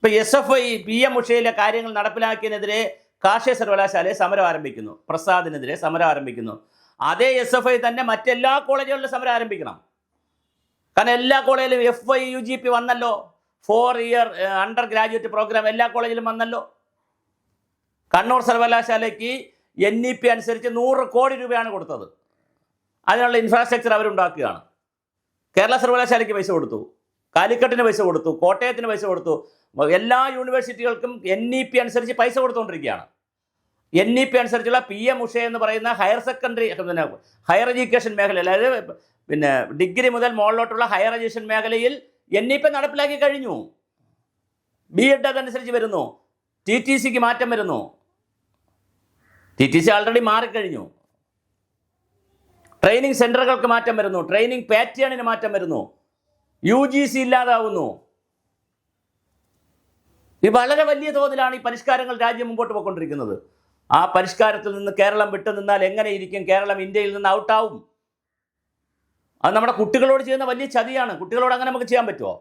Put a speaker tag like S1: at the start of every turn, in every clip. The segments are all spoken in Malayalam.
S1: ഇപ്പോൾ SFI PM ഉഷയിലെ കാര്യങ്ങൾ നടപ്പിലാക്കിയതിനെതിരെ കാർഷിക സർവകലാശാലയെ സമരം ആരംഭിക്കുന്നു, പ്രസാദിനെതിരെ സമരം ആരംഭിക്കുന്നു. അതേ SFI തന്നെ മറ്റെല്ലാ കോളേജുകളിലും സമരം ആരംഭിക്കണം. കാരണം എല്ലാ കോളേജിലും FYUGP വന്നല്ലോ, 4 ഇയർ അണ്ടർ ഗ്രാജുവേറ്റ് പ്രോഗ്രാം എല്ലാ കോളേജിലും വന്നല്ലോ. കണ്ണൂർ സർവകലാശാലയ്ക്ക് NEP അനുസരിച്ച് 100 കോടി രൂപയാണ് കൊടുത്തത്. അതിനുള്ള ഇൻഫ്രാസ്ട്രക്ചർ അവരുണ്ടാക്കുകയാണ്. കേരള സർവകലാശാലയ്ക്ക് പൈസ കൊടുത്തു, കാലിക്കട്ടിന് പൈസ കൊടുത്തു, കോട്ടയത്തിന് പൈസ കൊടുത്തു. എല്ലാ യൂണിവേഴ്സിറ്റികൾക്കും NEP അനുസരിച്ച് പൈസ കൊടുത്തുകൊണ്ടിരിക്കുകയാണ്. NEP അനുസരിച്ചുള്ള PM ഉഷ എന്ന് പറയുന്ന ഹയർ സെക്കൻഡറി ഹയർ എഡ്യൂക്കേഷൻ മേഖല, അതായത് ഡിഗ്രി മുതൽ മുകളിലോട്ടുള്ള ഹയർ എഡ്യൂക്കേഷൻ മേഖലയിൽ NEP നടപ്പിലാക്കി കഴിഞ്ഞു. B.Ed അതനുസരിച്ച് വരുന്നു. TTCക്ക് മാറ്റം വരുന്നു. TTC ആൾറെഡി മാറിക്കഴിഞ്ഞു. ട്രെയിനിങ് സെൻ്ററുകൾക്ക് മാറ്റം വരുന്നു, ട്രെയിനിങ് പാറ്റേണിന് മാറ്റം വരുന്നു, UGC ഇല്ലാതാവുന്നു. ഈ വളരെ വലിയ തോതിലാണ് ഈ പരിഷ്കാരങ്ങൾ രാജ്യം മുമ്പോട്ട് പോയിക്കൊണ്ടിരിക്കുന്നത്. ആ പരിഷ്കാരത്തിൽ നിന്ന് കേരളം വിട്ടു നിന്നാൽ എങ്ങനെയിരിക്കും? കേരളം ഇന്ത്യയിൽ നിന്ന് ഔട്ടാവും. അത് നമ്മുടെ കുട്ടികളോട് ചെയ്യുന്ന വലിയ ചതിയാണ്. കുട്ടികളോട് അങ്ങനെ നമുക്ക് ചെയ്യാൻ പറ്റുമോ?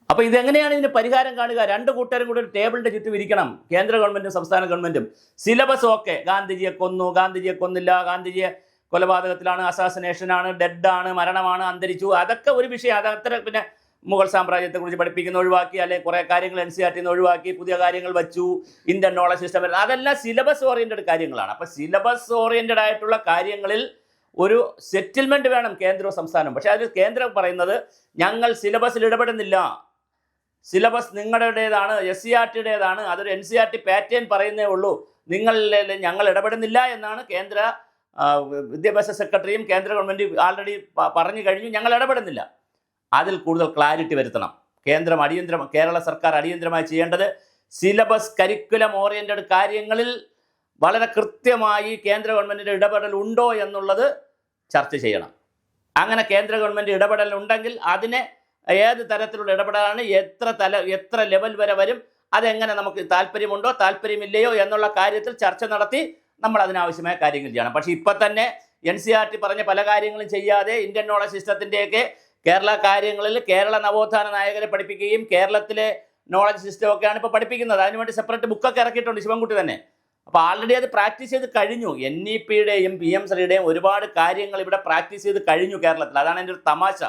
S1: അപ്പോൾ ഇതെങ്ങനെയാണ് ഇതിന് പരിഹാരം കാണുക? രണ്ട് കൂട്ടരും കൂടി ഒരു ടേബിളിൻ്റെ ചുറ്റും ഇരിക്കണം, കേന്ദ്ര ഗവൺമെൻറ്റും സംസ്ഥാന ഗവൺമെൻറ്റും. സിലബസ് ഓക്കെ, ഗാന്ധിജിയെ കൊന്നു, ഗാന്ധിജിയെ കൊന്നില്ല, ഗാന്ധിജിയെ കൊലപാതകത്തിലാണ്, അസാസിനേഷനാണ്, ഡെഡാണ്, മരണമാണ്, അന്തരിച്ചു, അതൊക്കെ ഒരു വിഷയം. അത് അത്ര മുഗൾ സാമ്രാജ്യത്തെക്കുറിച്ച് പഠിപ്പിക്കുന്ന ഒഴിവാക്കി, അല്ലെങ്കിൽ കുറേ കാര്യങ്ങൾ NCERT ഒഴിവാക്കി, പുതിയ കാര്യങ്ങൾ വച്ചു, ഇന്ത്യൻ നോളജ് സിസ്റ്റം, അതെല്ലാം സിലബസ് ഓറിയൻറ്റഡ് കാര്യങ്ങളാണ്. അപ്പോൾ സിലബസ് ഓറിയൻറ്റഡ് ആയിട്ടുള്ള കാര്യങ്ങളിൽ ഒരു സെറ്റിൽമെൻറ്റ് വേണം കേന്ദ്രവും സംസ്ഥാനവും. പക്ഷേ അതിൽ കേന്ദ്രം പറയുന്നത് ഞങ്ങൾ സിലബസിൽ ഇടപെടുന്നില്ല, സിലബസ് നിങ്ങളുടേതാണ്, SCERTയുടേതാണ്, അതൊരു NCERT പാറ്റേൺ പറയുന്നേ ഉള്ളൂ, ഞങ്ങൾ ഇടപെടുന്നില്ല എന്നാണ് കേന്ദ്ര വിദ്യാഭ്യാസ സെക്രട്ടറിയും കേന്ദ്ര ഗവൺമെൻറ് ആൾറെഡി പറഞ്ഞു കഴിഞ്ഞു. ഞങ്ങൾ ഇടപെടുന്നില്ല. അതിൽ കൂടുതൽ ക്ലാരിറ്റി വരുത്തണം. കേരള സർക്കാർ അടിയന്തരമായി ചെയ്യേണ്ടത് സിലബസ് കരിക്കുലം ഓറിയൻറ്റഡ് കാര്യങ്ങളിൽ വളരെ കൃത്യമായി കേന്ദ്ര ഗവൺമെൻറ്റിൻ്റെ ഇടപെടൽ ഉണ്ടോ എന്നുള്ളത് ചർച്ച ചെയ്യണം. അങ്ങനെ കേന്ദ്ര ഗവൺമെൻറ് ഇടപെടൽ ഉണ്ടെങ്കിൽ അതിനെ ഏത് തരത്തിലുള്ള ഇടപെടലാണ്, എത്ര ലെവൽ വരെ വരും, അതെങ്ങനെ നമുക്ക് താല്പര്യമുണ്ടോ താല്പര്യമില്ലയോ എന്നുള്ള കാര്യത്തിൽ ചർച്ച നടത്തി നമ്മൾ അതിനാവശ്യമായ കാര്യങ്ങൾ ചെയ്യണം. പക്ഷേ ഇപ്പം തന്നെ NCERT പറഞ്ഞ പല കാര്യങ്ങളും ചെയ്യാതെ ഇന്ത്യൻ നോളജ് സിസ്റ്റത്തിൻ്റെയൊക്കെ കേരള കാര്യങ്ങളിൽ കേരള നവോത്ഥാന നായകരെ പഠിപ്പിക്കുകയും കേരളത്തിലെ നോളജ് സിസ്റ്റമൊക്കെയാണ് ഇപ്പോൾ പഠിപ്പിക്കുന്നത്. അതിനുവേണ്ടി സെപ്പറേറ്റ് ബുക്കൊക്കെ ഇറക്കിയിട്ടുണ്ട് ശിവൻകുട്ടി തന്നെ. അപ്പോൾ ആൾറെഡി അത് പ്രാക്ടീസ് ചെയ്ത് കഴിഞ്ഞു. NEPയുടെയും PMSയുടെയും ഒരുപാട് കാര്യങ്ങൾ ഇവിടെ പ്രാക്ടീസ് ചെയ്ത് കഴിഞ്ഞു കേരളത്തിൽ. അതാണ് എൻ്റെ ഒരു തമാശ.